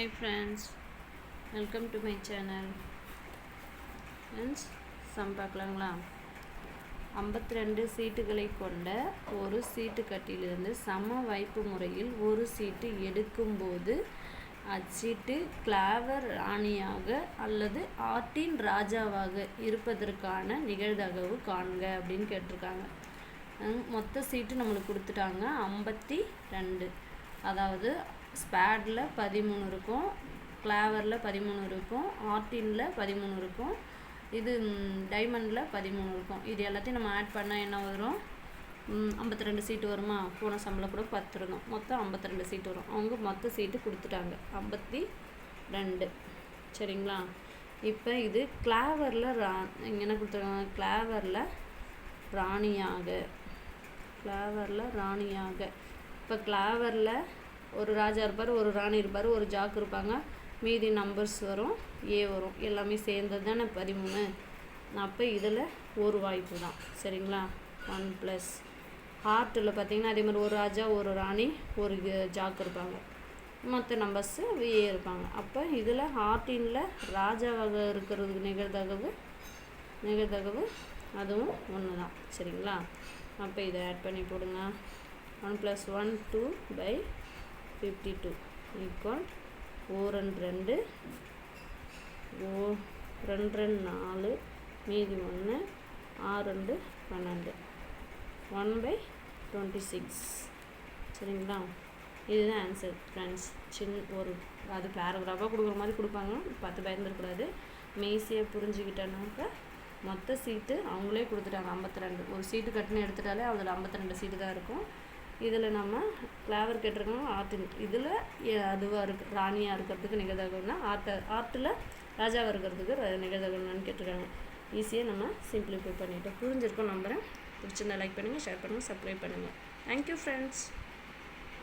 Hi friends, welcome to my channel. Friends, sum பார்க்கலாங்களா? 52 சீட்டுகளை கொண்ட ஒரு சீட்டு கட்டிலிருந்து சம வாய்ப்பு முறையில் ஒரு சீட்டு எடுக்கும்போது அச்சீட்டு கிளாவர் ராணியாக அல்லது ஆட்டின் ராஜாவாக இருப்பதற்கான நிகழ்தகவு காண்க அப்படின்னு கேட்டிருக்காங்க. மொத்த சீட்டு நம்மளுக்கு கொடுத்துட்டாங்க 52. அதாவது ஸ்பேடில் 13 இருக்கும், கிளாவரில் 13 இருக்கும், ஆர்டினில் 13 இருக்கும், இது டைமண்டில் 13 இருக்கும். இது எல்லாத்தையும் நம்ம ஆட் பண்ணால் என்ன வரும்? 52 சீட்டு வருமா? போன சம்பளம் கூட 10 இருந்தோம், மொத்தம் 52 சீட்டு வரும். அவங்க மொத்த சீட்டு கொடுத்துட்டாங்க 52. சரிங்களா? இப்போ இது கிளாவரில் இங்கே என்ன கொடுத்துருக்காங்க? கிளாவரில் ராணியாக. இப்போ கிளாவரில் ஒரு ராஜா இருப்பார், ஒரு ராணி இருப்பார், ஒரு ஜாக் இருப்பாங்க, மீதி நம்பர்ஸ் வரும், ஏ வரும், எல்லாமே சேர்ந்தது தானே 13. அப்போ இதில் ஒரு வாய்ப்பு தான். சரிங்களா? 1+ ஹார்ட்டில் பார்த்திங்கன்னா அதே மாதிரி ஒரு ராஜா, ஒரு ராணி, ஒரு ஜாக் இருப்பாங்க, மற்ற நம்பர்ஸு ஏ இருப்பாங்க. அப்போ இதில் ஹார்ட்டினில் ராஜாவாக இருக்கிறதுக்கு நிகழ்தகவு அதுவும் ஒன்று தான். சரிங்களா? அப்போ இதை ஆட் பண்ணி போடுங்க. 1 + 1 2/52 ஈக்குவல் 2 4 மீதி 1 6 12 1/26. சரிங்களா? இதுதான் ஆன்சர் ஃப்ரெண்ட்ஸ். ஒரு அது பேராகிராஃபாக கொடுக்குற மாதிரி கொடுப்பாங்க, பார்த்து பயந்துடக்கூடாது. ஈஸியாக புரிஞ்சுக்கிட்டோன்னாக்கா மொத்த சீட்டு அவங்களே கொடுத்துட்டாங்க 52. ஒரு சீட்டு கட்டுன்னு எடுத்துட்டாலே அதில் 52 சீட்டு தான் இருக்கும். இதில் நம்ம கிளாவர் கேட்டிருக்கோம் ஆர்டின், இதில் அதுவாக இருக்குது ராணியாக இருக்கிறதுக்கு நிகழ்தகவுனா ஆர்ட்டில் ராஜாவாக இருக்கிறதுக்கு நிகழ்தகவுனான்னு கேட்டிருக்காங்க. ஈஸியாக நம்ம சிம்பிளிஃபை பண்ணிவிட்டோம். புரிஞ்சிருக்கோம் நம்புகிறேன். பிடிச்சிருந்தா லைக் பண்ணுங்கள், ஷேர் பண்ணுங்கள், சப்ஸ்கிரைப் பண்ணுங்கள். Thank you friends.